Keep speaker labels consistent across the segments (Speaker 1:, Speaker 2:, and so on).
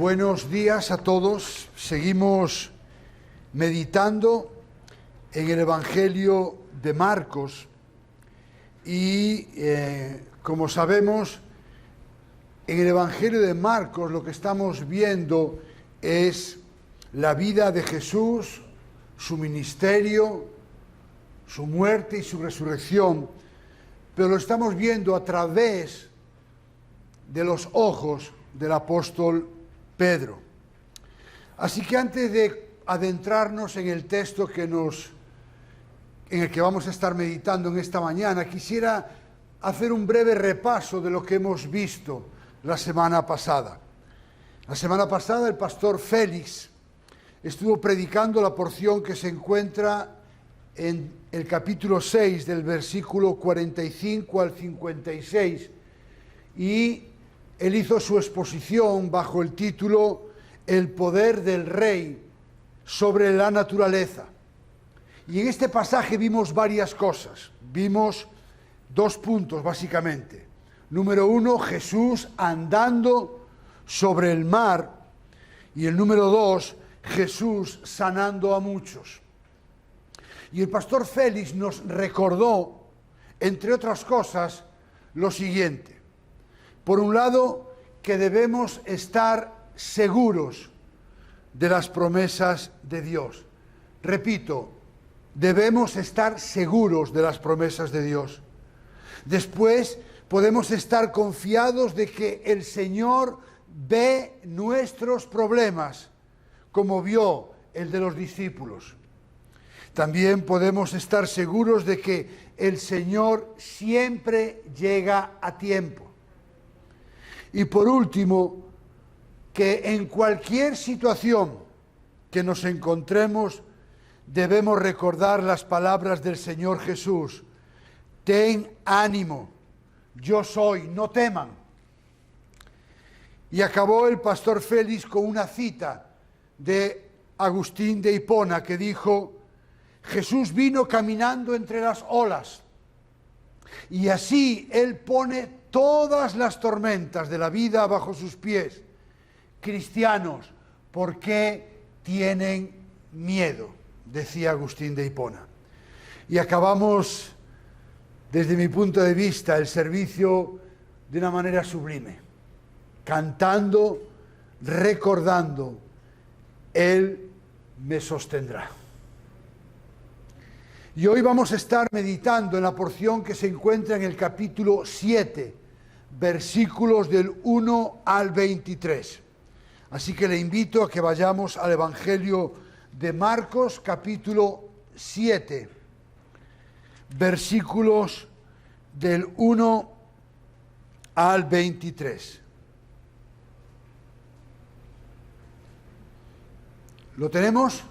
Speaker 1: Buenos días a todos. Seguimos meditando en el Evangelio de Marcos y como sabemos, en el Evangelio de Marcos lo que estamos viendo es la vida de Jesús, su ministerio, su muerte y su resurrección, pero lo estamos viendo a través de los ojos del apóstol Pedro. Así que antes de adentrarnos en el texto en el que vamos a estar meditando en esta mañana, quisiera hacer un breve repaso de lo que hemos visto la semana pasada. La semana pasada el pastor Félix estuvo predicando la porción que se encuentra en el capítulo 6 del versículo 45 al 56 y él hizo su exposición bajo el título El poder del Rey sobre la naturaleza. Y en este pasaje vimos varias cosas. Vimos dos puntos básicamente. Número uno, Jesús andando sobre el mar. Y el número dos, Jesús sanando a muchos. Y el pastor Félix nos recordó, entre otras cosas, lo siguiente. Por un lado, que debemos estar seguros de las promesas de Dios. Repito, debemos estar seguros de las promesas de Dios. Después, podemos estar confiados de que el Señor ve nuestros problemas, como vio el de los discípulos. También podemos estar seguros de que el Señor siempre llega a tiempo. Y por último, que en cualquier situación que nos encontremos, debemos recordar las palabras del Señor Jesús. Ten ánimo, yo soy, no teman. Y acabó el pastor Félix con una cita de Agustín de Hipona que dijo: Jesús vino caminando entre las olas y así Él pone todas las tormentas de la vida bajo sus pies. Cristianos, ¿por qué tienen miedo?, decía Agustín de Hipona. Y acabamos, desde mi punto de vista, el servicio de una manera sublime, cantando, recordando, Él me sostendrá. Y hoy vamos a estar meditando en la porción que se encuentra en el capítulo 7, versículos del 1 al 23. Así que le invito a que vayamos al Evangelio de Marcos, capítulo 7, versículos del 1 al 23. ¿Lo tenemos?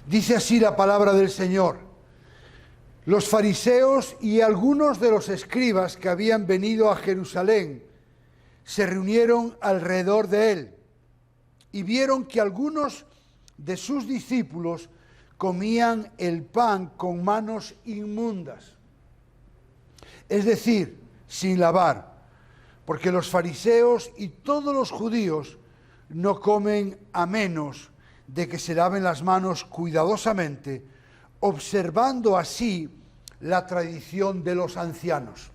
Speaker 1: Dice así la palabra del Señor. Los fariseos y algunos de los escribas que habían venido a Jerusalén se reunieron alrededor de él y vieron que algunos de sus discípulos comían el pan con manos inmundas, es decir, sin lavar, porque los fariseos y todos los judíos no comen a menos de que se laven las manos cuidadosamente, observando así la tradición de los ancianos.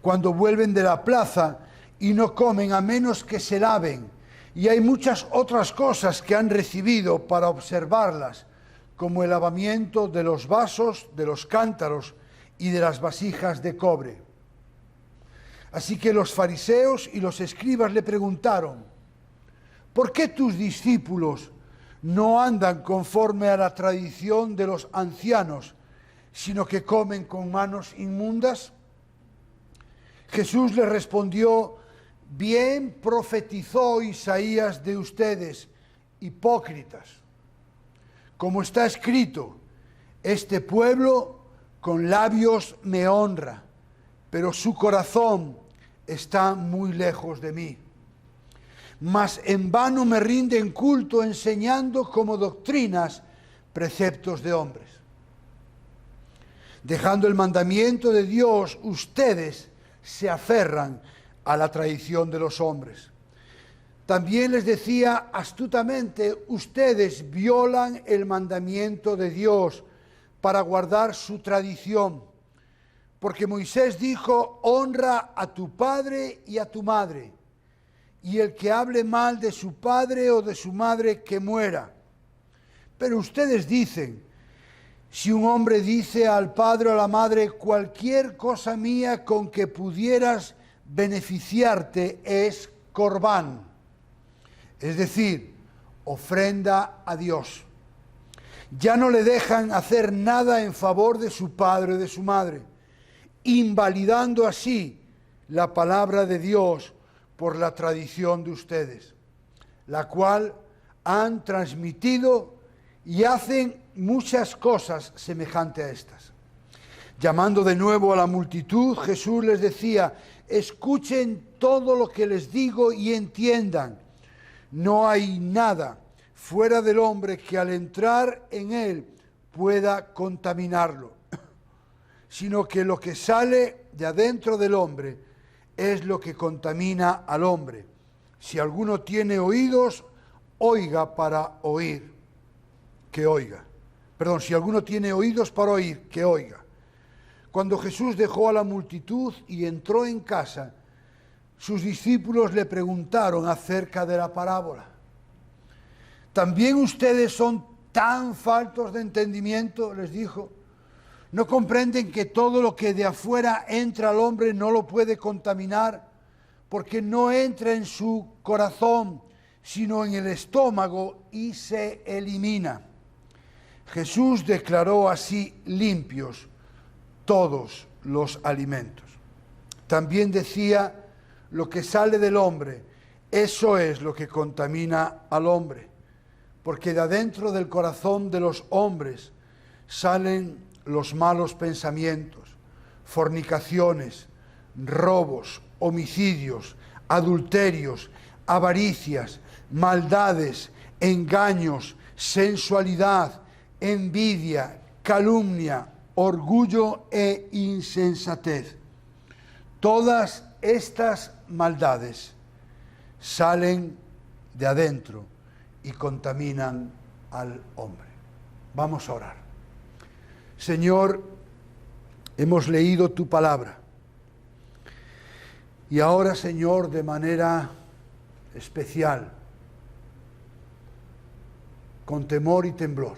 Speaker 1: Cuando vuelven de la plaza y no comen a menos que se laven, y hay muchas otras cosas que han recibido para observarlas, como el lavamiento de los vasos, de los cántaros y de las vasijas de cobre. Así que los fariseos y los escribas le preguntaron: ¿por qué tus discípulos no andan conforme a la tradición de los ancianos, sino que comen con manos inmundas? Jesús le respondió: bien profetizó Isaías de ustedes, hipócritas. Como está escrito, este pueblo con labios me honra, pero su corazón está muy lejos de mí. Mas en vano me rinden culto enseñando como doctrinas preceptos de hombres. Dejando el mandamiento de Dios, ustedes se aferran a la tradición de los hombres. También les decía astutamente, ustedes violan el mandamiento de Dios para guardar su tradición. Porque Moisés dijo, honra a tu padre y a tu madre, y el que hable mal de su padre o de su madre, que muera. Pero ustedes dicen, si un hombre dice al padre o a la madre, cualquier cosa mía con que pudieras beneficiarte es corbán, es decir, ofrenda a Dios. Ya no le dejan hacer nada en favor de su padre o de su madre, invalidando así la palabra de Dios por la tradición de ustedes, la cual han transmitido y hacen muchas cosas semejantes a estas. Llamando de nuevo a la multitud, Jesús les decía, escuchen todo lo que les digo y entiendan. No hay nada fuera del hombre que al entrar en él pueda contaminarlo, sino que lo que sale de adentro del hombre es lo que contamina al hombre. Si alguno tiene oídos, oiga para oír, que oiga. Perdón, si alguno tiene oídos para oír, que oiga. Cuando Jesús dejó a la multitud y entró en casa, sus discípulos le preguntaron acerca de la parábola. ¿También ustedes son tan faltos de entendimiento?, les dijo. ¿No comprenden que todo lo que de afuera entra al hombre no lo puede contaminar? Porque no entra en su corazón, sino en el estómago y se elimina. Jesús declaró así limpios todos los alimentos. También decía, lo que sale del hombre, eso es lo que contamina al hombre, porque de adentro del corazón de los hombres salen los malos pensamientos, fornicaciones, robos, homicidios, adulterios, avaricias, maldades, engaños, sensualidad, envidia, calumnia, orgullo e insensatez. Todas estas maldades salen de adentro y contaminan al hombre. Vamos a orar. Señor, hemos leído tu palabra y ahora, Señor, de manera especial, con temor y temblor,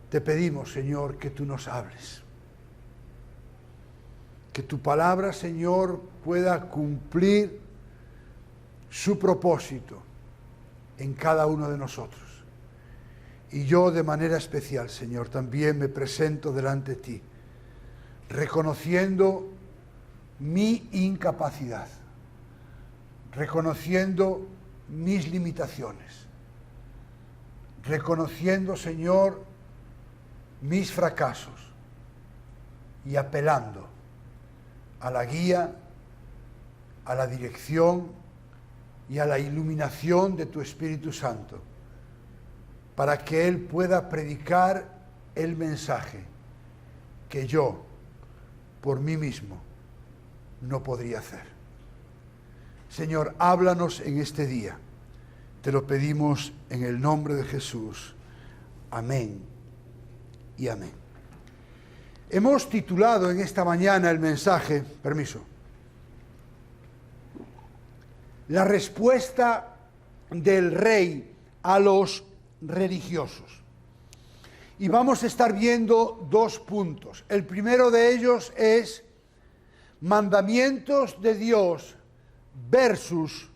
Speaker 1: te pedimos, Señor, que tú nos hables. Que tu palabra, Señor, pueda cumplir su propósito en cada uno de nosotros. Y yo de manera especial, Señor, también me presento delante de ti, reconociendo mi incapacidad, reconociendo mis limitaciones, reconociendo, Señor, mis fracasos y apelando a la guía, a la dirección y a la iluminación de tu Espíritu Santo, para que Él pueda predicar el mensaje que yo, por mí mismo, no podría hacer. Señor, háblanos en este día. Te lo pedimos en el nombre de Jesús. Amén y amén. Hemos titulado en esta mañana el mensaje, la respuesta del rey a los religiosos. Y vamos a estar viendo dos puntos. El primero de ellos es mandamientos de Dios versus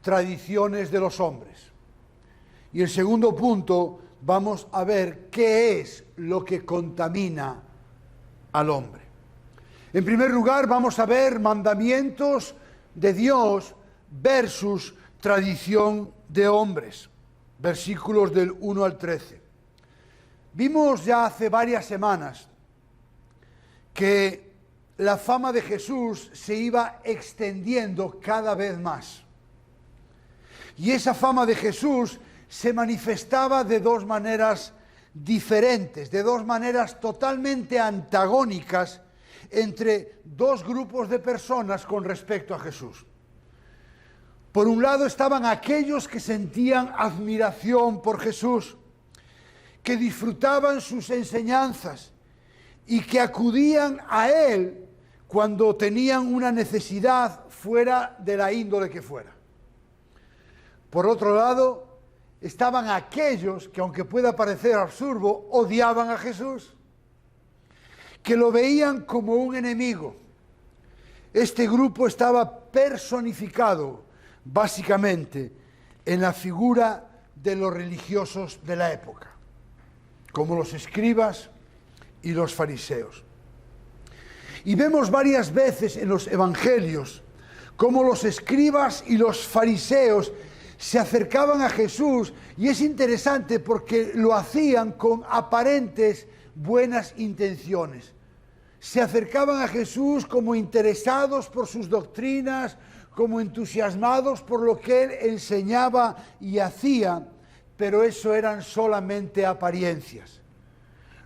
Speaker 1: tradiciones de los hombres. Y el segundo punto, vamos a ver qué es lo que contamina al hombre. En primer lugar, vamos a ver mandamientos de Dios versus tradición de hombres. Versículos del 1 al 13. Vimos ya hace varias semanas que la fama de Jesús se iba extendiendo cada vez más. Y esa fama de Jesús se manifestaba de dos maneras diferentes, de dos maneras totalmente antagónicas entre dos grupos de personas con respecto a Jesús. Por un lado estaban aquellos que sentían admiración por Jesús, que disfrutaban sus enseñanzas y que acudían a Él cuando tenían una necesidad fuera de la índole que fuera. Por otro lado, estaban aquellos que, aunque pueda parecer absurdo, odiaban a Jesús, que lo veían como un enemigo. Este grupo estaba personificado básicamente en la figura de los religiosos de la época, como los escribas y los fariseos. Y vemos varias veces en los evangelios cómo los escribas y los fariseos se acercaban a Jesús, y es interesante porque lo hacían con aparentes buenas intenciones. Se acercaban a Jesús como interesados por sus doctrinas, como entusiasmados por lo que Él enseñaba y hacía, pero eso eran solamente apariencias.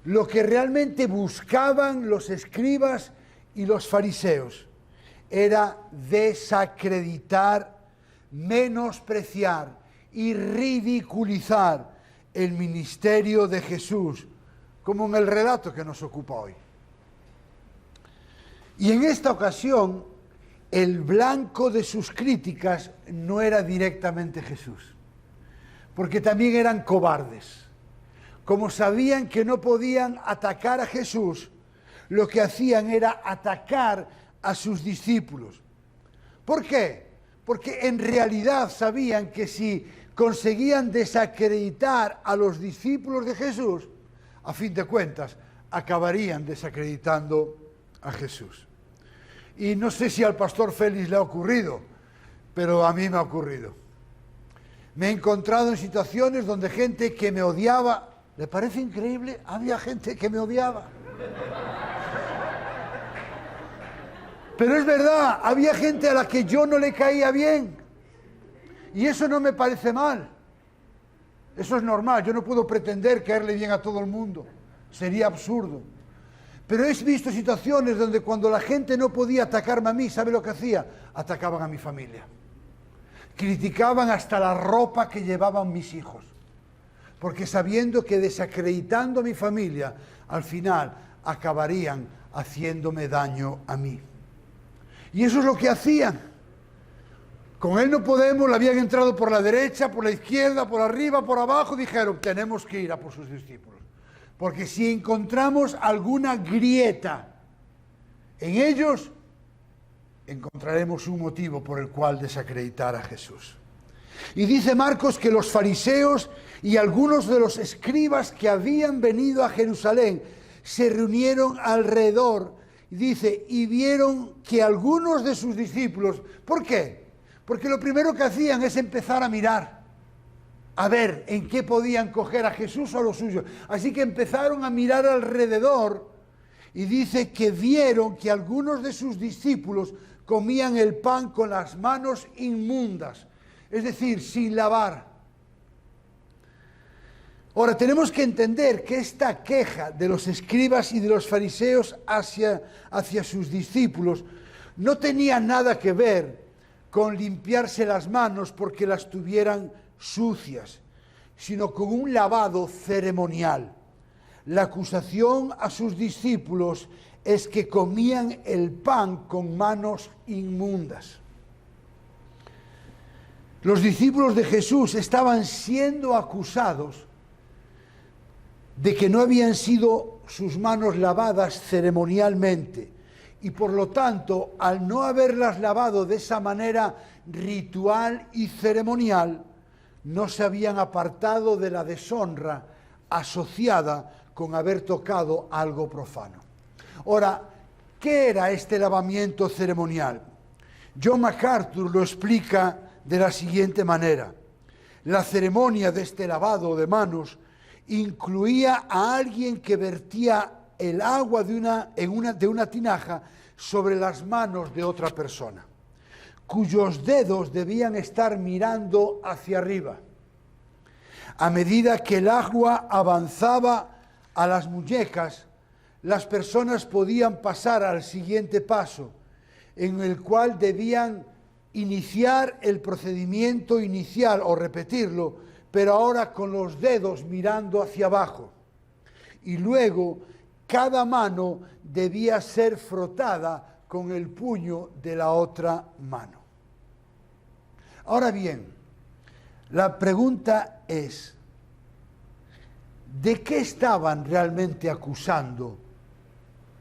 Speaker 1: Lo que realmente buscaban los escribas y los fariseos era desacreditar, menospreciar y ridiculizar el ministerio de Jesús, como en el relato que nos ocupa hoy. Y en esta ocasión, el blanco de sus críticas no era directamente Jesús, porque también eran cobardes. Como sabían que no podían atacar a Jesús, lo que hacían era atacar a sus discípulos. ¿Por qué? Porque en realidad sabían que si conseguían desacreditar a los discípulos de Jesús, a fin de cuentas, acabarían desacreditando a Jesús. Y no sé si al pastor Félix le ha ocurrido, pero a mí me ha ocurrido. Me he encontrado en situaciones donde gente que me odiaba, ¿le parece increíble? Había gente que me odiaba. Pero es verdad, había gente a la que yo no le caía bien. Y eso no me parece mal. Eso es normal, yo no puedo pretender caerle bien a todo el mundo. Sería absurdo. Pero he visto situaciones donde cuando la gente no podía atacarme a mí, ¿sabe lo que hacía? Atacaban a mi familia. Criticaban hasta la ropa que llevaban mis hijos. Porque sabiendo que desacreditando a mi familia, al final acabarían haciéndome daño a mí. Y eso es lo que hacían. Con Él no podemos, le habían entrado por la derecha, por la izquierda, por arriba, por abajo, dijeron, tenemos que ir a por sus discípulos. Porque si encontramos alguna grieta en ellos, encontraremos un motivo por el cual desacreditar a Jesús. Y dice Marcos que los fariseos y algunos de los escribas que habían venido a Jerusalén se reunieron alrededor, dice, y vieron que algunos de sus discípulos, ¿por qué? Porque lo primero que hacían es empezar a mirar, a ver en qué podían coger a Jesús o a los suyos. Así que empezaron a mirar alrededor y dice que vieron que algunos de sus discípulos comían el pan con las manos inmundas, es decir, sin lavar. Ahora, tenemos que entender que esta queja de los escribas y de los fariseos hacia sus discípulos no tenía nada que ver con limpiarse las manos porque las tuvieran sucias, sino con un lavado ceremonial. La acusación a sus discípulos es que comían el pan con manos inmundas. Los discípulos de Jesús estaban siendo acusados de que no habían sido sus manos lavadas ceremonialmente, y por lo tanto, al no haberlas lavado de esa manera ritual y ceremonial, no se habían apartado de la deshonra asociada con haber tocado algo profano. Ahora, ¿qué era este lavamiento ceremonial? John MacArthur lo explica de la siguiente manera. La ceremonia de este lavado de manos incluía a alguien que vertía el agua de una tinaja sobre las manos de otra persona, cuyos dedos debían estar mirando hacia arriba. A medida que el agua avanzaba a las muñecas, las personas podían pasar al siguiente paso, en el cual debían iniciar el procedimiento inicial o repetirlo, pero ahora con los dedos mirando hacia abajo. Y luego cada mano debía ser frotada con el puño de la otra mano. Ahora bien, la pregunta es, ¿de qué estaban realmente acusando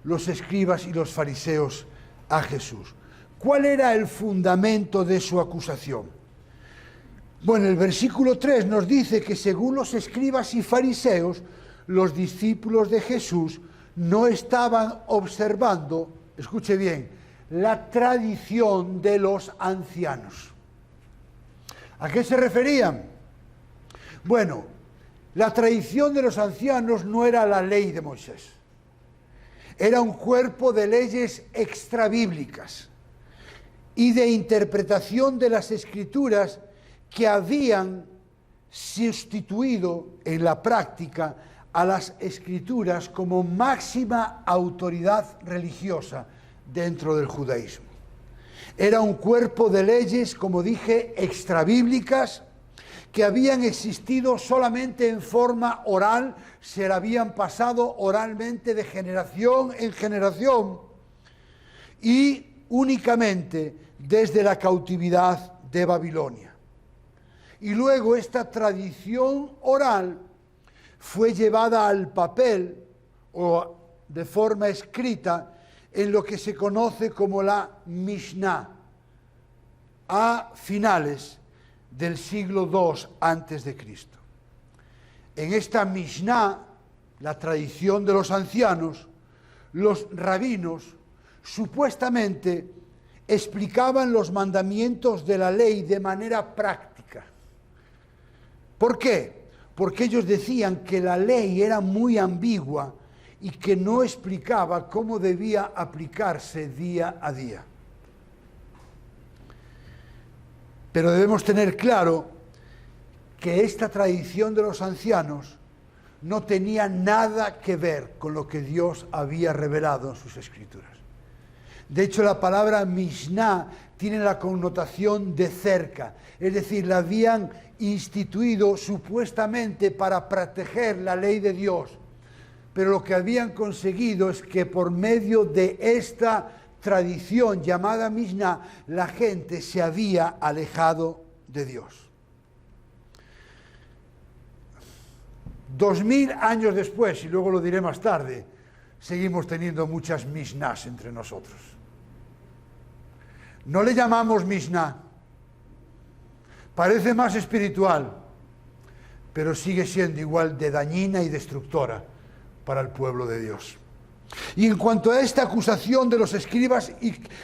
Speaker 1: los escribas y los fariseos a Jesús? ¿Cuál era el fundamento de su acusación? Bueno, el versículo 3 nos dice que según los escribas y fariseos, los discípulos de Jesús no estaban observando, escuche bien, la tradición de los ancianos. ¿A qué se referían? Bueno, la tradición de los ancianos no era la ley de Moisés. Era un cuerpo de leyes extrabíblicas y de interpretación de las Escrituras que habían sustituido en la práctica a las Escrituras como máxima autoridad religiosa dentro del judaísmo. Era un cuerpo de leyes, como dije, extrabíblicas, que habían existido solamente en forma oral, se la habían pasado oralmente de generación en generación y únicamente desde la cautividad de Babilonia. Y luego esta tradición oral fue llevada al papel o de forma escrita en lo que se conoce como la Mishnah, a finales del siglo II antes de Cristo. En esta Mishnah, la tradición de los ancianos, los rabinos supuestamente explicaban los mandamientos de la ley de manera práctica. ¿Por qué? Porque ellos decían que la ley era muy ambigua y que no explicaba cómo debía aplicarse día a día. Pero debemos tener claro que esta tradición de los ancianos no tenía nada que ver con lo que Dios había revelado en sus Escrituras. De hecho, la palabra Mishnah tiene la connotación de cerca, es decir, la habían instituido supuestamente para proteger la ley de Dios, pero lo que habían conseguido es que por medio de esta tradición llamada Mishnah, la gente se había alejado de Dios. 2000 años después, y luego lo diré más tarde, seguimos teniendo muchas Mishnahs entre nosotros. No le llamamos Mishnah, parece más espiritual, pero sigue siendo igual de dañina y destructora para el pueblo de Dios. Y en cuanto a esta acusación de los escribas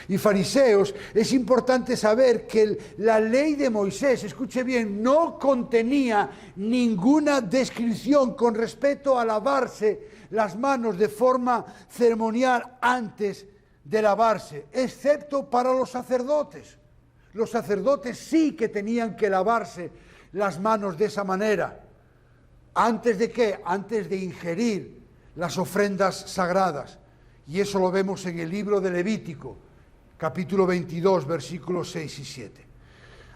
Speaker 1: y fariseos, es importante saber que la ley de Moisés, escuche bien, no contenía ninguna descripción con respecto a lavarse las manos de forma ceremonial antes de lavarse, excepto para los sacerdotes. Los sacerdotes sí que tenían que lavarse las manos de esa manera. ¿Antes de qué? Antes de ingerir las ofrendas sagradas. Y eso lo vemos en el libro de Levítico, capítulo 22, versículos 6 y 7.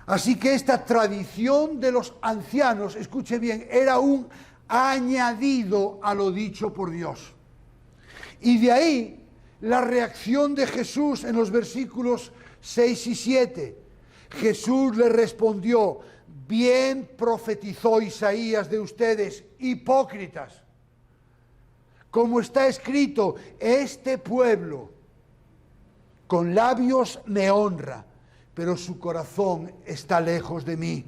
Speaker 1: Así que esta tradición de los ancianos, escuche bien, era un añadido a lo dicho por Dios. Y de ahí la reacción de Jesús en los versículos 6 y 7. Jesús le respondió: bien profetizó Isaías de ustedes, hipócritas. Como está escrito, este pueblo con labios me honra, pero su corazón está lejos de mí.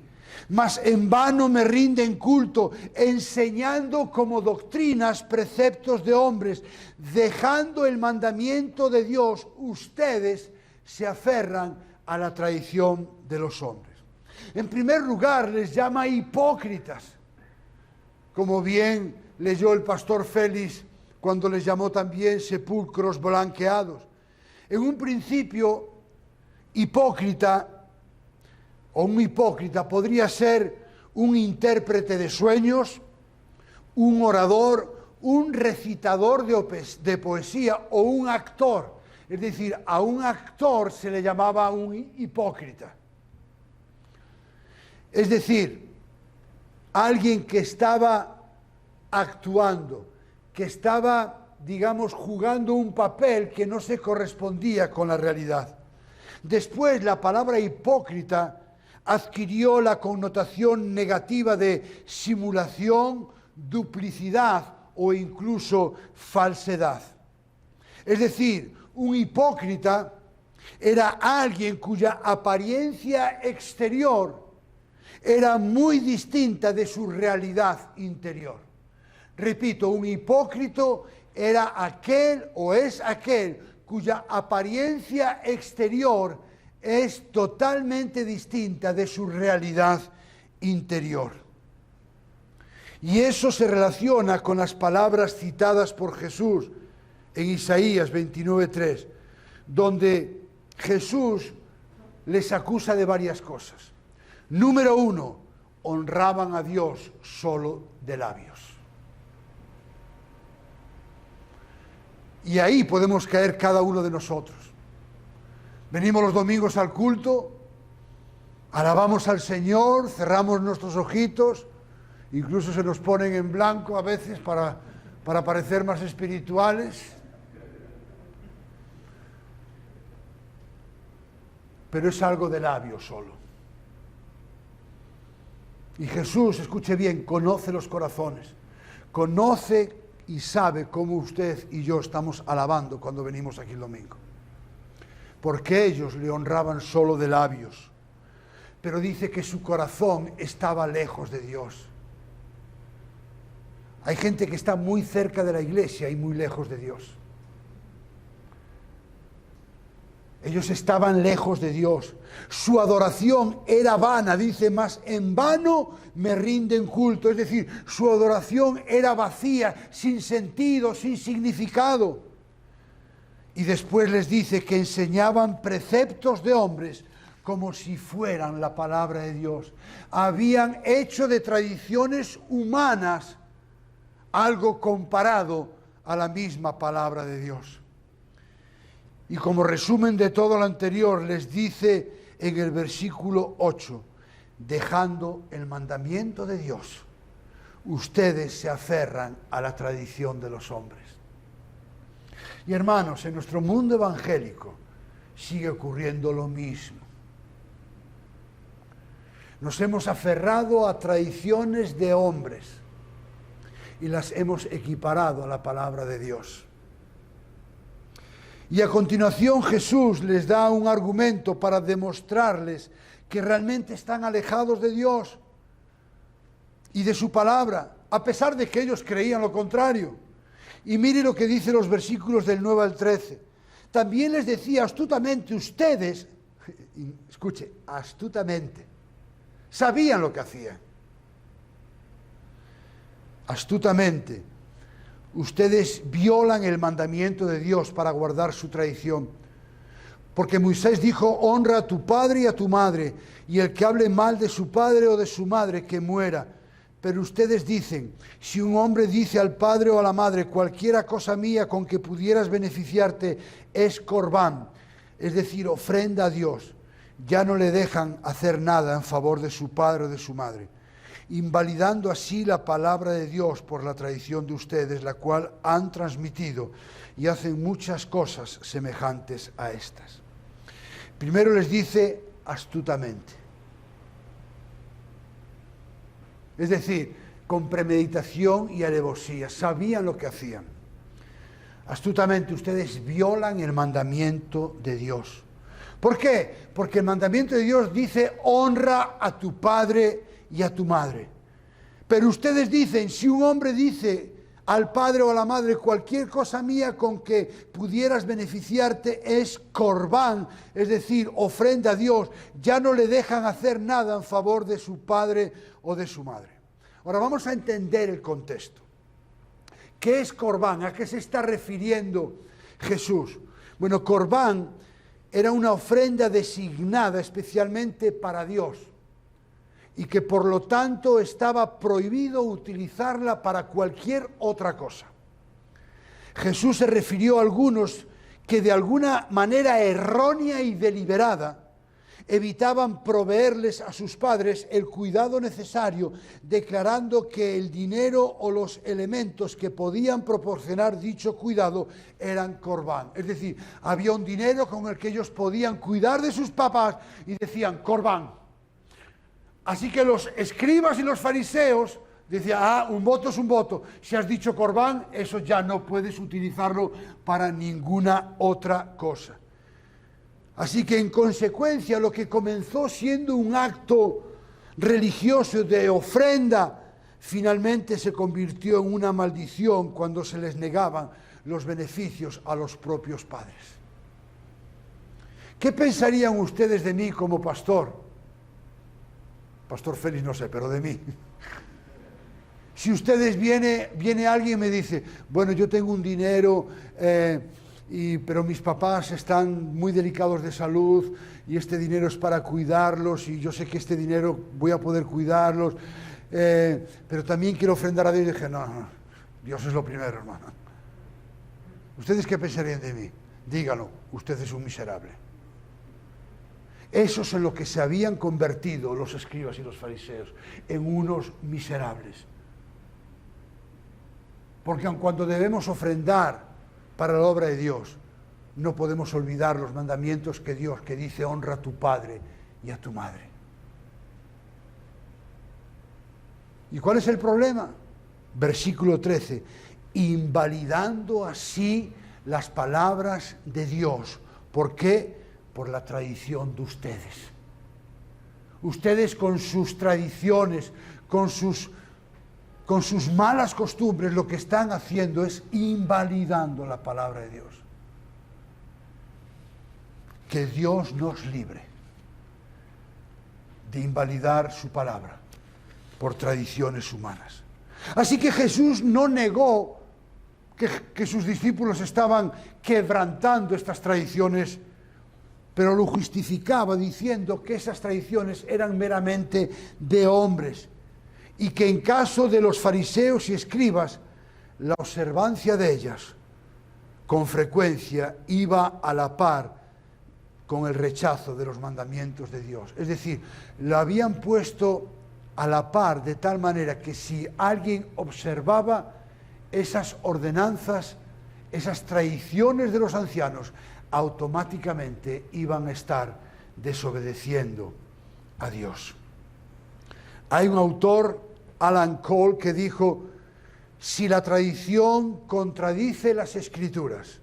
Speaker 1: Mas en vano me rinden culto, enseñando como doctrinas preceptos de hombres. Dejando el mandamiento de Dios, ustedes se aferran a la tradición de los hombres. En primer lugar, les llama hipócritas, como bien leyó el pastor Félix cuando les llamó también sepulcros blanqueados. En un principio, hipócrita o un hipócrita podría ser un intérprete de sueños, un orador, un recitador de poesía o un actor. Es decir, a un actor se le llamaba un hipócrita. Es decir, alguien que estaba actuando, que estaba, digamos, jugando un papel que no se correspondía con la realidad. Después, la palabra hipócrita adquirió la connotación negativa de simulación, duplicidad o incluso falsedad. Es decir, un hipócrita era alguien cuya apariencia exterior era muy distinta de su realidad interior. Repito, un hipócrita era aquel o es aquel cuya apariencia exterior es totalmente distinta de su realidad interior. Y eso se relaciona con las palabras citadas por Jesús en Isaías 29:3, donde Jesús les acusa de varias cosas. Número 1, honraban a Dios solo de labios. Y ahí podemos caer cada uno de nosotros. Venimos los domingos al culto, alabamos al Señor, cerramos nuestros ojitos, incluso se nos ponen en blanco a veces para parecer más espirituales. Pero es algo de labios solo. Y Jesús, escuche bien, conoce los corazones, conoce y sabe cómo usted y yo estamos alabando cuando venimos aquí el domingo. Porque ellos le honraban solo de labios, pero dice que su corazón estaba lejos de Dios. Hay gente que está muy cerca de la iglesia y muy lejos de Dios. Ellos estaban lejos de Dios. Su adoración era vana, dice, más en vano me rinden culto. Es decir, su adoración era vacía, sin sentido, sin significado. Y después les dice que enseñaban preceptos de hombres como si fueran la palabra de Dios. Habían hecho de tradiciones humanas algo comparado a la misma palabra de Dios. Y como resumen de todo lo anterior, les dice en el versículo 8, dejando el mandamiento de Dios, ustedes se aferran a la tradición de los hombres. Y hermanos, en nuestro mundo evangélico sigue ocurriendo lo mismo. Nos hemos aferrado a tradiciones de hombres y las hemos equiparado a la palabra de Dios. Y a continuación Jesús les da un argumento para demostrarles que realmente están alejados de Dios y de su palabra, a pesar de que ellos creían lo contrario. Y mire lo que dice los versículos del 9 al 13. También les decía astutamente ustedes, escuche, astutamente, sabían lo que hacían. Astutamente. Ustedes violan el mandamiento de Dios para guardar su tradición. Porque Moisés dijo, honra a tu padre y a tu madre, y el que hable mal de su padre o de su madre, que muera. Pero ustedes dicen, si un hombre dice al padre o a la madre, cualquiera cosa mía con que pudieras beneficiarte es corbán, es decir, ofrenda a Dios, ya no le dejan hacer nada en favor de su padre o de su madre, invalidando así la palabra de Dios por la tradición de ustedes, la cual han transmitido, y hacen muchas cosas semejantes a estas. Primero les dice astutamente. Es decir, con premeditación y alevosía, sabían lo que hacían. Astutamente ustedes violan el mandamiento de Dios. ¿Por qué? Porque el mandamiento de Dios dice, honra a tu padre y a tu madre. Pero ustedes dicen, si un hombre dice al padre o a la madre, cualquier cosa mía con que pudieras beneficiarte es corbán, es decir, ofrenda a Dios, ya no le dejan hacer nada en favor de su padre o de su madre. Ahora vamos a entender el contexto. ¿Qué es corbán? ¿A qué se está refiriendo Jesús? Bueno, corbán era una ofrenda designada especialmente para Dios, y que por lo tanto estaba prohibido utilizarla para cualquier otra cosa. Jesús se refirió a algunos que de alguna manera errónea y deliberada evitaban proveerles a sus padres el cuidado necesario, declarando que el dinero o los elementos que podían proporcionar dicho cuidado eran corbán. Es decir, había un dinero con el que ellos podían cuidar de sus papás y decían corbán. Así que los escribas y los fariseos decían, un voto es un voto. Si has dicho corbán, eso ya no puedes utilizarlo para ninguna otra cosa. Así que en consecuencia lo que comenzó siendo un acto religioso de ofrenda, finalmente se convirtió en una maldición cuando se les negaban los beneficios a los propios padres. ¿Qué pensarían ustedes de mí como pastor? Pastor Félix no sé, pero de mí. Si ustedes viene alguien y me dice, bueno, yo tengo un dinero, pero mis papás están muy delicados de salud y este dinero es para cuidarlos y yo sé que este dinero voy a poder cuidarlos, pero también quiero ofrendar a Dios. Y dije, no, Dios es lo primero, hermano. ¿Ustedes qué pensarían de mí? Díganlo, usted es un miserable. Eso es en lo que se habían convertido los escribas y los fariseos, en unos miserables. Porque aun cuando debemos ofrendar para la obra de Dios, no podemos olvidar los mandamientos que Dios, que dice, honra a tu padre y a tu madre. ¿Y cuál es el problema? Versículo 13, invalidando así las palabras de Dios. ¿Por qué? Por la tradición de ustedes. Ustedes con sus tradiciones, con sus malas costumbres, lo que están haciendo es invalidando la palabra de Dios. Que Dios nos libre de invalidar su palabra por tradiciones humanas. Así que Jesús no negó que sus discípulos estaban quebrantando estas tradiciones, pero lo justificaba diciendo que esas tradiciones eran meramente de hombres y que en caso de los fariseos y escribas, la observancia de ellas con frecuencia iba a la par con el rechazo de los mandamientos de Dios. Es decir, lo habían puesto a la par de tal manera que si alguien observaba esas ordenanzas, esas tradiciones de los ancianos, automáticamente iban a estar desobedeciendo a Dios. Hay un autor, Alan Cole, que dijo, si la tradición contradice las Escrituras,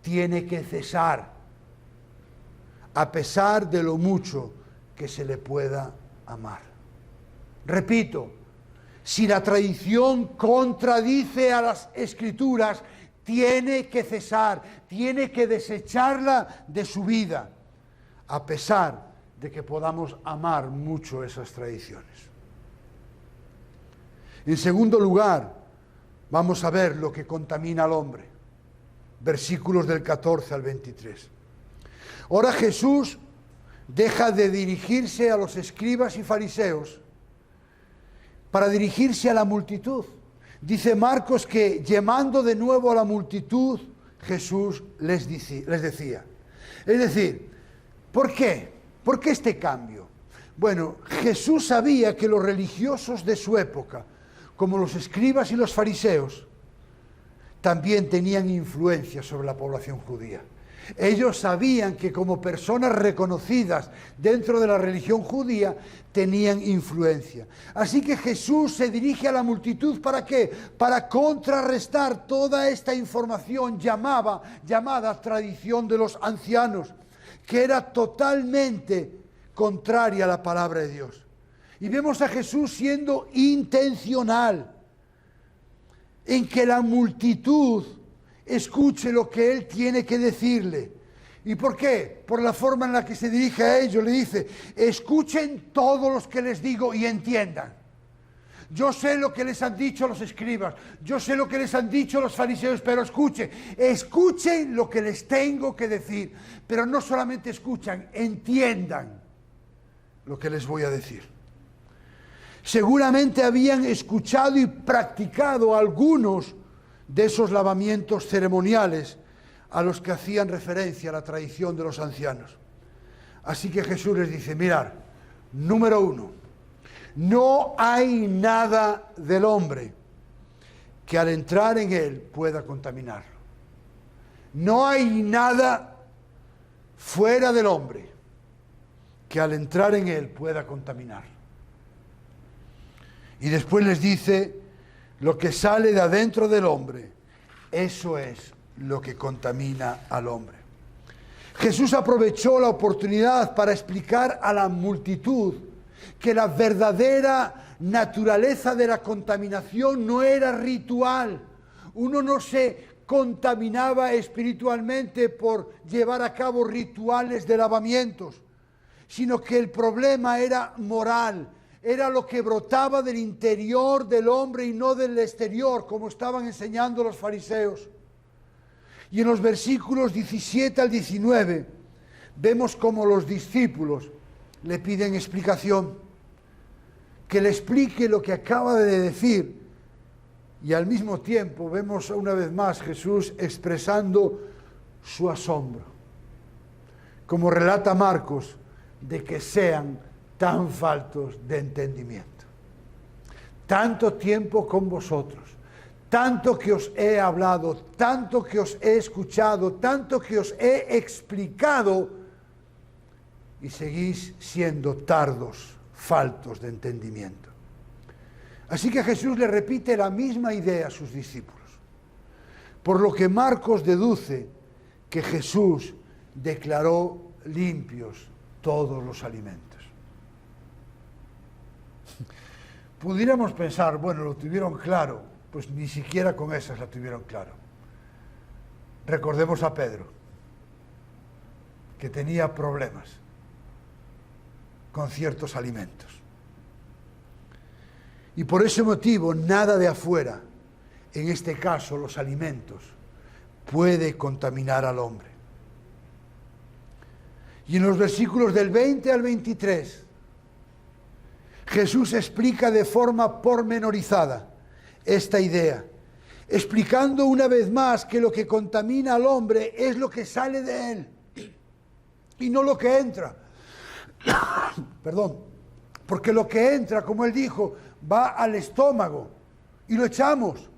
Speaker 1: tiene que cesar, a pesar de lo mucho que se le pueda amar. Repito, si la tradición contradice a las Escrituras, tiene que cesar, tiene que desecharla de su vida, a pesar de que podamos amar mucho esas tradiciones. En segundo lugar, vamos a ver lo que contamina al hombre. Versículos del 14 al 23. Ahora Jesús deja de dirigirse a los escribas y fariseos para dirigirse a la multitud. Dice Marcos que, llamando de nuevo a la multitud, Jesús les decía. Es decir, ¿por qué? ¿Por qué este cambio? Bueno, Jesús sabía que los religiosos de su época, como los escribas y los fariseos, también tenían influencia sobre la población judía. Ellos sabían que como personas reconocidas dentro de la religión judía tenían influencia. Así que Jesús se dirige a la multitud, ¿para qué? Para contrarrestar toda esta información llamada tradición de los ancianos, que era totalmente contraria a la palabra de Dios. Y vemos a Jesús siendo intencional en que la multitud escuche lo que Él tiene que decirle. ¿Y por qué? Por la forma en la que se dirige a ellos. Le dice, escuchen todos los que les digo y entiendan. Yo sé lo que les han dicho los escribas, yo sé lo que les han dicho los fariseos, pero escuchen lo que les tengo que decir. Pero no solamente escuchan, entiendan lo que les voy a decir. Seguramente habían escuchado y practicado algunos de esos lavamientos ceremoniales a los que hacían referencia a la tradición de los ancianos. Así que Jesús les dice, mirad, número 1, no hay nada del hombre que al entrar en él pueda contaminarlo. No hay nada fuera del hombre que al entrar en él pueda contaminarlo. Y después les dice, lo que sale de adentro del hombre, eso es lo que contamina al hombre. Jesús aprovechó la oportunidad para explicar a la multitud que la verdadera naturaleza de la contaminación no era ritual. Uno no se contaminaba espiritualmente por llevar a cabo rituales de lavamientos, sino que el problema era moral, era lo que brotaba del interior del hombre y no del exterior, como estaban enseñando los fariseos. Y en los versículos 17 al 19 vemos cómo los discípulos le piden explicación, que le explique lo que acaba de decir. Y al mismo tiempo vemos una vez más Jesús expresando su asombro, como relata Marcos, de que sean tan faltos de entendimiento. Tanto tiempo con vosotros, tanto que os he hablado, tanto que os he escuchado, tanto que os he explicado, y seguís siendo tardos, faltos de entendimiento. Así que Jesús le repite la misma idea a sus discípulos, por lo que Marcos deduce que Jesús declaró limpios todos los alimentos. Pudiéramos pensar, bueno, lo tuvieron claro, pues ni siquiera con esas la tuvieron claro. Recordemos a Pedro, que tenía problemas con ciertos alimentos. Y por ese motivo, nada de afuera, en este caso los alimentos, puede contaminar al hombre. Y en los versículos del 20 al 23, Jesús explica de forma pormenorizada esta idea, explicando una vez más que lo que contamina al hombre es lo que sale de él y no lo que entra. Perdón, porque lo que entra, como él dijo, va al estómago y lo echamos.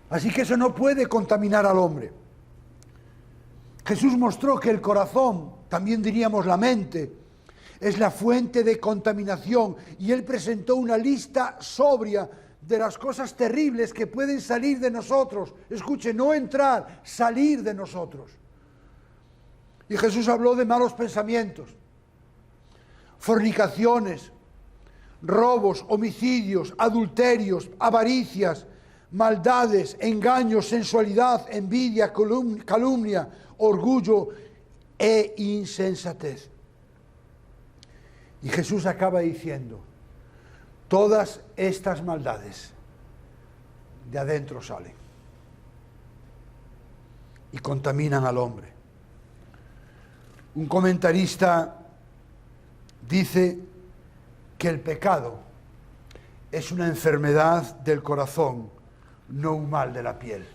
Speaker 1: Así que eso no puede contaminar al hombre. Jesús mostró que el corazón, también diríamos la mente, es la fuente de contaminación, y él presentó una lista sobria de las cosas terribles que pueden salir de nosotros. Escuche, no entrar, salir de nosotros. Y Jesús habló de malos pensamientos, fornicaciones, robos, homicidios, adulterios, avaricias, maldades, engaños, sensualidad, envidia, calumnia, orgullo e insensatez. Y Jesús acaba diciendo, todas estas maldades de adentro salen y contaminan al hombre. Un comentarista dice que el pecado es una enfermedad del corazón, no un mal de la piel.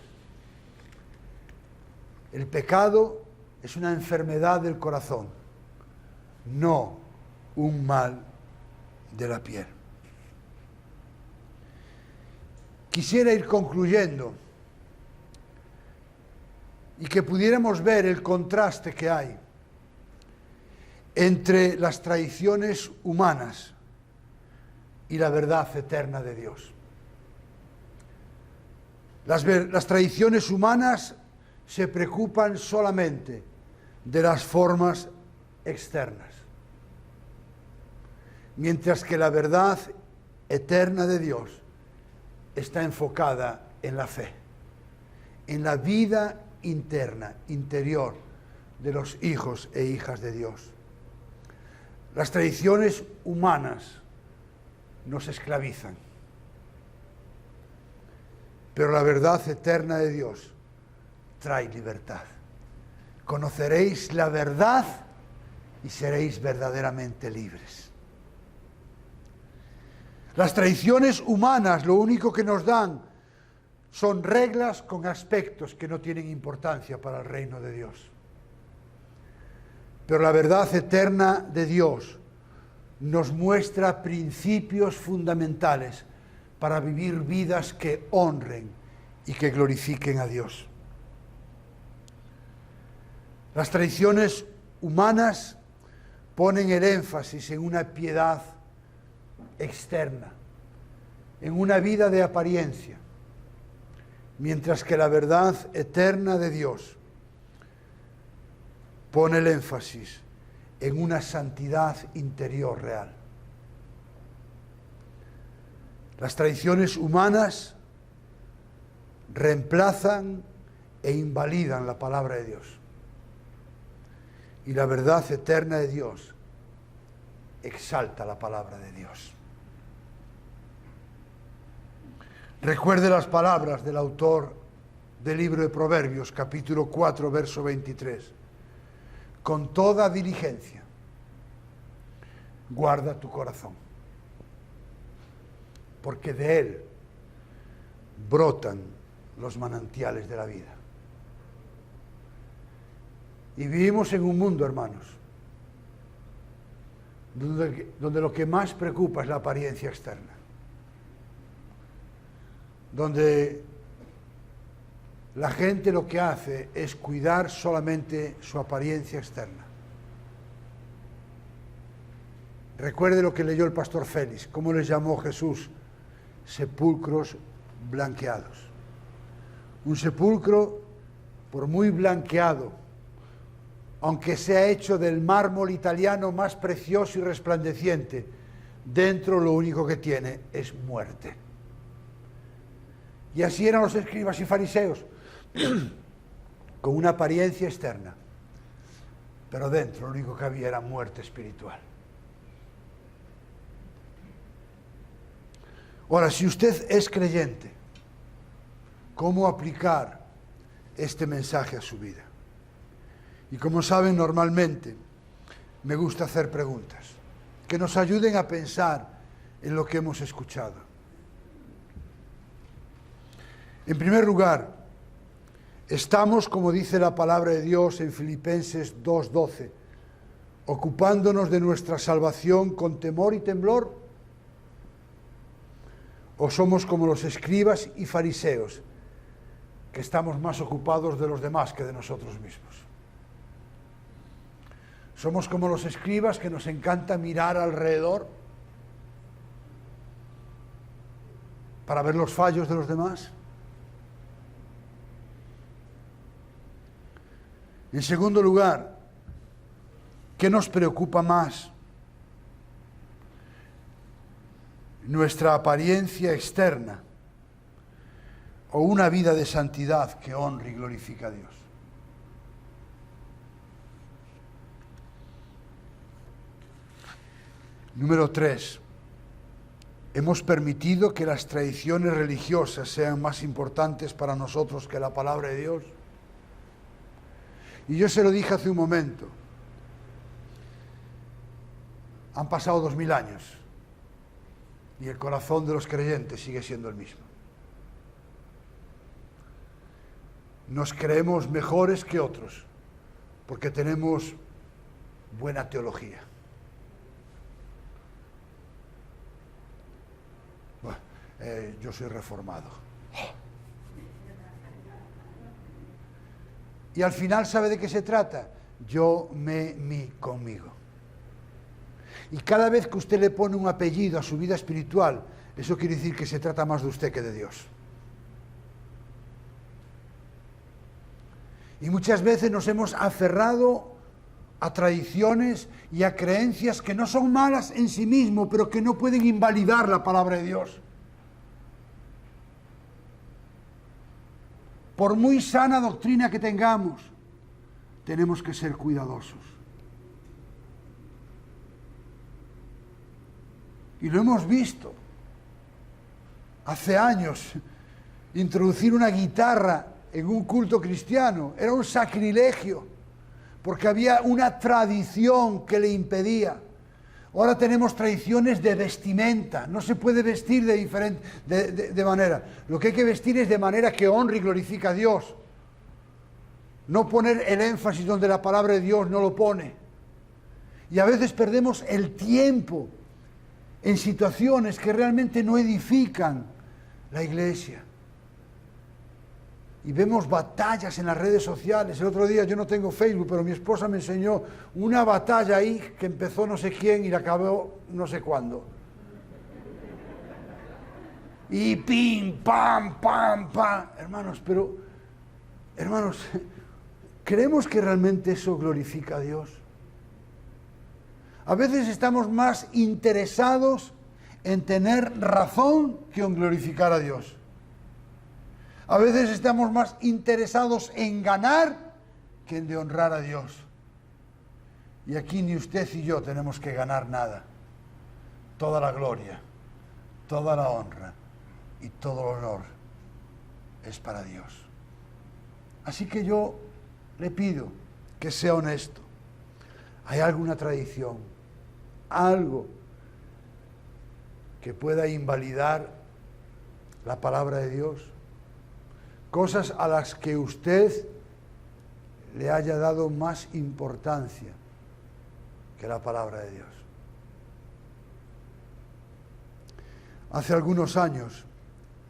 Speaker 1: El pecado es una enfermedad del corazón, no un mal de la piel. Quisiera ir concluyendo y que pudiéramos ver el contraste que hay entre las tradiciones humanas y la verdad eterna de Dios. Las tradiciones humanas se preocupan solamente de las formas externas, mientras que la verdad eterna de Dios está enfocada en la fe, en la vida interna, interior de los hijos e hijas de Dios. Las tradiciones humanas nos esclavizan, pero la verdad eterna de Dios trae libertad. Conoceréis la verdad y seréis verdaderamente libres. Las tradiciones humanas lo único que nos dan son reglas con aspectos que no tienen importancia para el reino de Dios. Pero la verdad eterna de Dios nos muestra principios fundamentales para vivir vidas que honren y que glorifiquen a Dios. Las tradiciones humanas ponen el énfasis en una piedad externa, en una vida de apariencia, mientras que la verdad eterna de Dios pone el énfasis en una santidad interior real. Las tradiciones humanas reemplazan e invalidan la palabra de Dios. Y la verdad eterna de Dios exalta la palabra de Dios. Recuerde las palabras del autor del libro de Proverbios, capítulo 4, verso 23. Con toda diligencia, guarda tu corazón, porque de él brotan los manantiales de la vida. Y vivimos en un mundo, hermanos, donde lo que más preocupa es la apariencia externa, donde la gente lo que hace es cuidar solamente su apariencia externa. Recuerde lo que leyó el pastor Félix, cómo les llamó Jesús sepulcros blanqueados. Un sepulcro, por muy blanqueado, aunque sea hecho del mármol italiano más precioso y resplandeciente, dentro lo único que tiene es muerte. Y así eran los escribas y fariseos, con una apariencia externa, pero dentro lo único que había era muerte espiritual. Ahora, si usted es creyente, ¿cómo aplicar este mensaje a su vida? Y como saben, normalmente me gusta hacer preguntas que nos ayuden a pensar en lo que hemos escuchado. En primer lugar, estamos, como dice la palabra de Dios en Filipenses 2:12, ocupándonos de nuestra salvación con temor y temblor, o somos como los escribas y fariseos, que estamos más ocupados de los demás que de nosotros mismos. Somos como los escribas, que nos encanta mirar alrededor para ver los fallos de los demás. En segundo lugar, ¿qué nos preocupa más? ¿Nuestra apariencia externa o una vida de santidad que honre y glorifica a Dios? Número 3. ¿Hemos permitido que las tradiciones religiosas sean más importantes para nosotros que la palabra de Dios? Y yo se lo dije hace un momento. Han pasado 2000 años y el corazón de los creyentes sigue siendo el mismo. Nos creemos mejores que otros porque tenemos buena teología. Bueno, yo soy reformado. Y al final, ¿sabe de qué se trata? Yo, mí, conmigo. Y cada vez que usted le pone un apellido a su vida espiritual, eso quiere decir que se trata más de usted que de Dios. Y muchas veces nos hemos aferrado a tradiciones y a creencias que no son malas en sí mismo, pero que no pueden invalidar la palabra de Dios. Por muy sana doctrina que tengamos, tenemos que ser cuidadosos. Y lo hemos visto. Hace años, introducir una guitarra en un culto cristiano era un sacrilegio, porque había una tradición que le impedía. Ahora tenemos tradiciones de vestimenta. No se puede vestir de manera. Lo que hay que vestir es de manera que honre y glorifica a Dios. No poner el énfasis donde la palabra de Dios no lo pone. Y a veces perdemos el tiempo en situaciones que realmente no edifican la iglesia. Y vemos batallas en las redes sociales. El otro día, yo no tengo Facebook, pero mi esposa me enseñó una batalla ahí que empezó no sé quién y la acabó no sé cuándo. Y pim, pam, pam, pam. Hermanos, ¿creemos que realmente eso glorifica a Dios? A veces estamos más interesados en tener razón que en glorificar a Dios. A veces estamos más interesados en ganar que en de honrar a Dios. Y aquí ni usted y yo tenemos que ganar nada. Toda la gloria, toda la honra y todo el honor es para Dios. Así que yo le pido que sea honesto. ¿Hay alguna tradición, algo que pueda invalidar la palabra de Dios? Cosas a las que usted le haya dado más importancia que la palabra de Dios. Hace algunos años,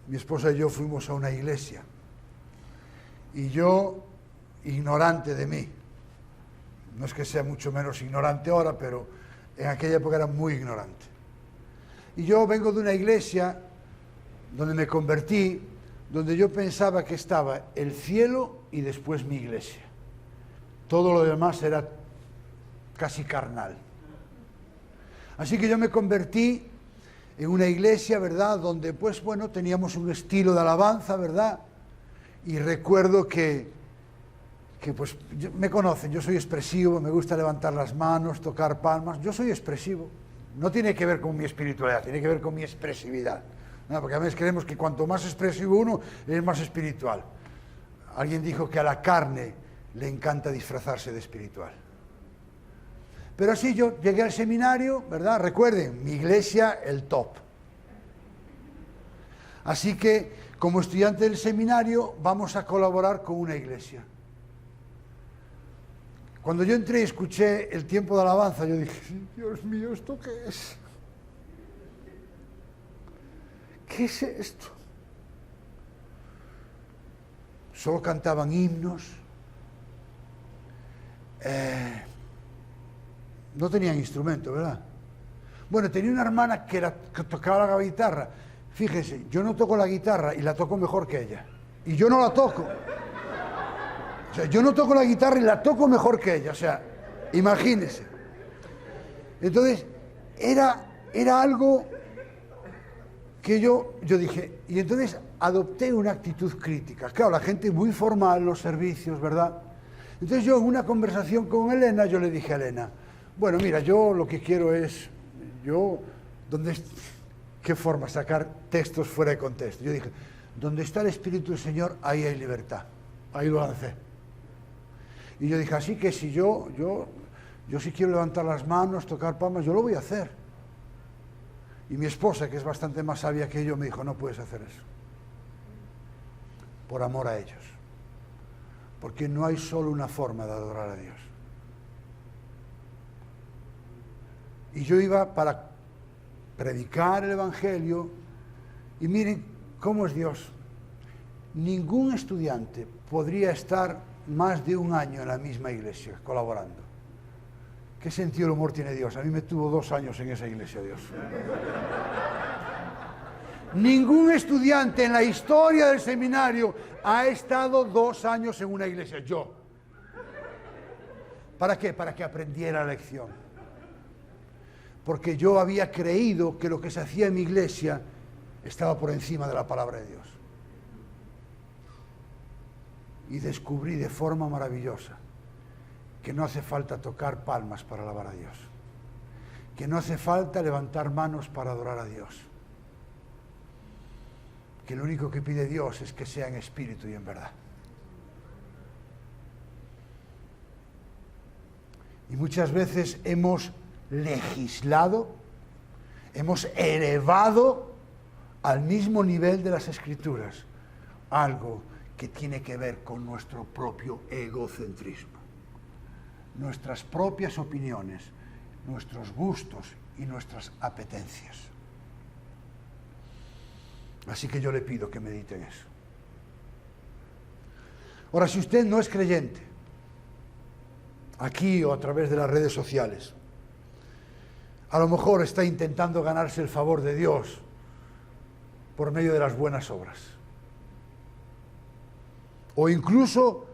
Speaker 1: mi esposa y yo fuimos a una iglesia y yo, ignorante de mí, no es que sea mucho menos ignorante ahora, pero en aquella época era muy ignorante. Y yo vengo de una iglesia donde me convertí, donde yo pensaba que estaba el cielo y después mi iglesia. Todo lo demás era casi carnal. Así que yo me convertí en una iglesia, ¿verdad?, donde pues bueno, teníamos un estilo de alabanza, ¿verdad? Y recuerdo que pues me conocen, yo soy expresivo, me gusta levantar las manos, tocar palmas, yo soy expresivo. No tiene que ver con mi espiritualidad, tiene que ver con mi expresividad. No, porque a veces creemos que cuanto más expresivo uno, es más espiritual. Alguien dijo que a la carne le encanta disfrazarse de espiritual. Pero así yo llegué al seminario, ¿verdad? Recuerden, mi iglesia, el top. Así que, como estudiante del seminario, vamos a colaborar con una iglesia. Cuando yo entré y escuché el tiempo de alabanza, yo dije, Dios mío, ¿esto qué es? ¿Qué es esto? Solo cantaban himnos. No tenían instrumento, ¿verdad? Bueno, tenía una hermana que tocaba la guitarra. Fíjese, yo no toco la guitarra y la toco mejor que ella. Y yo no la toco. O sea, yo no toco la guitarra y la toco mejor que ella. O sea, imagínese. Entonces, era algo que yo dije, y entonces adopté una actitud crítica. Claro, la gente muy formal, los servicios, ¿verdad? Entonces yo en una conversación con Elena, yo le dije a Elena, bueno, mira, yo lo que quiero es, ¿qué forma? Sacar textos fuera de contexto. Yo dije, donde está el Espíritu del Señor, ahí hay libertad. Ahí lo lancé. Y yo dije, así que si yo si quiero levantar las manos, tocar palmas, yo lo voy a hacer. Y mi esposa, que es bastante más sabia que yo, me dijo, no puedes hacer eso. Por amor a ellos. Porque no hay solo una forma de adorar a Dios. Y yo iba para predicar el Evangelio, y miren cómo es Dios. Ningún estudiante podría estar más de un año en la misma iglesia, colaborando. ¿Qué sentido del humor tiene Dios? A mí me tuvo 2 años en esa iglesia, Dios. Ningún estudiante en la historia del seminario ha estado 2 años en una iglesia. Yo. ¿Para qué? Para que aprendiera la lección. Porque yo había creído que lo que se hacía en mi iglesia estaba por encima de la palabra de Dios. Y descubrí de forma maravillosa que no hace falta tocar palmas para alabar a Dios, que no hace falta levantar manos para adorar a Dios, que lo único que pide Dios es que sea en espíritu y en verdad. Y muchas veces hemos legislado, hemos elevado al mismo nivel de las Escrituras algo que tiene que ver con nuestro propio egocentrismo, nuestras propias opiniones, nuestros gustos y nuestras apetencias. Así que yo le pido que medite en eso. Ahora, si usted no es creyente, aquí o a través de las redes sociales, a lo mejor está intentando ganarse el favor de Dios por medio de las buenas obras. O incluso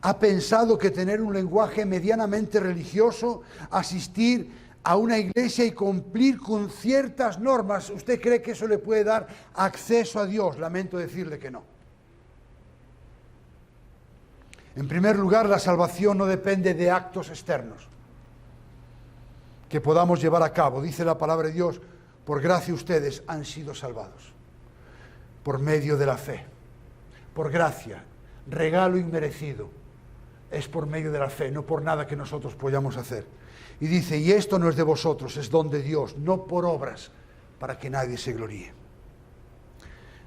Speaker 1: ha pensado que tener un lenguaje medianamente religioso, asistir a una iglesia y cumplir con ciertas normas, ¿usted cree que eso le puede dar acceso a Dios? Lamento decirle que no. En primer lugar, la salvación no depende de actos externos que podamos llevar a cabo. Dice la palabra de Dios, por gracia ustedes han sido salvados, por medio de la fe. Por gracia, regalo inmerecido, es por medio de la fe, no por nada que nosotros podamos hacer. Y dice, y esto no es de vosotros, es don de Dios, no por obras, para que nadie se gloríe.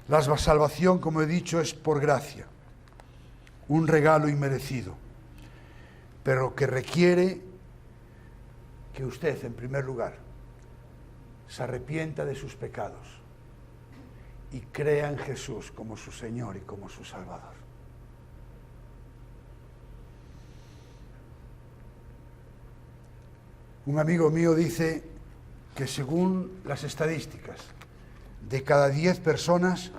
Speaker 1: La salvación, como he dicho, es por gracia, un regalo inmerecido, pero que requiere que usted, en primer lugar, se arrepienta de sus pecados y crea en Jesús como su Señor y como su Salvador. Un amigo mío dice que según las estadísticas, de cada 10 personas,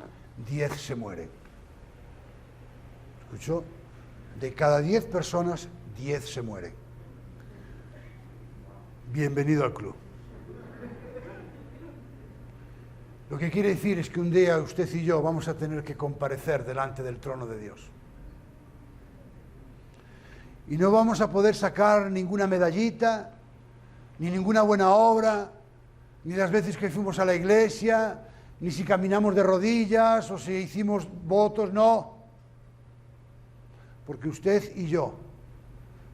Speaker 1: 10 se mueren. ¿Escuchó? De cada 10 personas, 10 se mueren. Bienvenido al club. Lo que quiere decir es que un día usted y yo vamos a tener que comparecer delante del trono de Dios. Y no vamos a poder sacar ninguna medallita, ni ninguna buena obra, ni las veces que fuimos a la iglesia, ni si caminamos de rodillas o si hicimos votos, no. Porque usted y yo,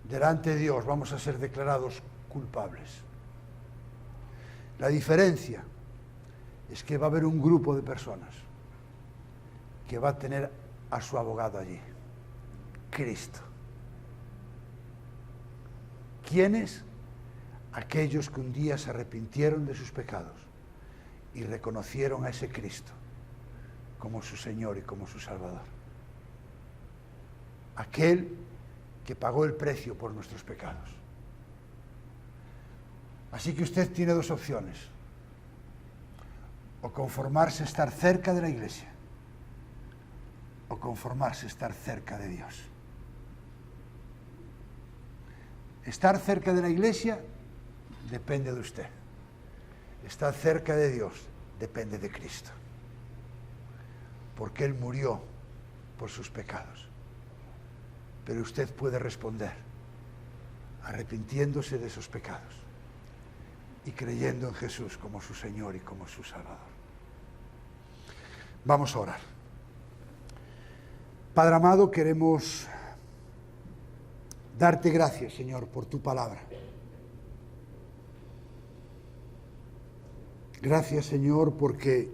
Speaker 1: delante de Dios, vamos a ser declarados culpables. La diferencia es que va a haber un grupo de personas que va a tener a su abogado allí, Cristo. ¿Quiénes? Aquellos que un día se arrepintieron de sus pecados y reconocieron a ese Cristo como su Señor y como su Salvador. Aquel que pagó el precio por nuestros pecados. Así que usted tiene dos opciones: o conformarse a estar cerca de la iglesia, o conformarse a estar cerca de Dios. Estar cerca de la iglesia depende de usted. Estar cerca de Dios depende de Cristo. Porque Él murió por sus pecados. Pero usted puede responder arrepintiéndose de esos pecados y creyendo en Jesús como su Señor y como su Salvador. Vamos a orar. Padre amado, queremos darte gracias, Señor, por tu palabra. Gracias, Señor, porque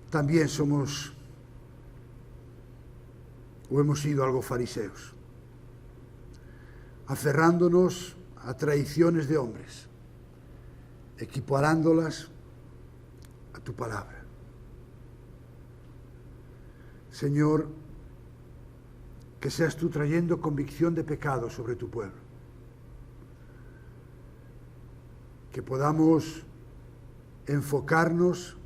Speaker 1: también somos o hemos sido algo fariseos, aferrándonos a tradiciones de hombres, equiparándolas a tu palabra. Señor, que seas tú trayendo convicción de pecado sobre tu pueblo. Que podamos enfocarnos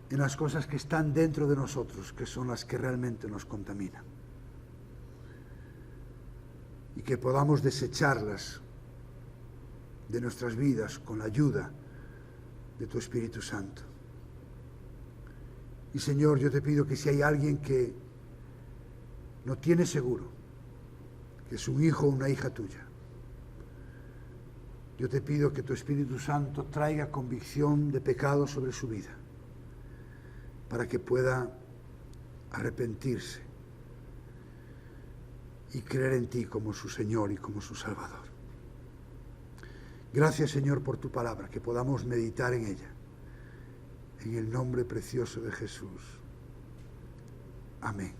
Speaker 1: en las cosas que están dentro de nosotros, que son las que realmente nos contaminan. Y que podamos desecharlas de nuestras vidas con la ayuda de tu Espíritu Santo. Y Señor, yo te pido que si hay alguien que no tiene seguro que es un hijo o una hija tuya, yo te pido que tu Espíritu Santo traiga convicción de pecado sobre su vida, para que pueda arrepentirse y creer en ti como su Señor y como su Salvador. Gracias, Señor, por tu palabra, que podamos meditar en ella. En el nombre precioso de Jesús. Amén.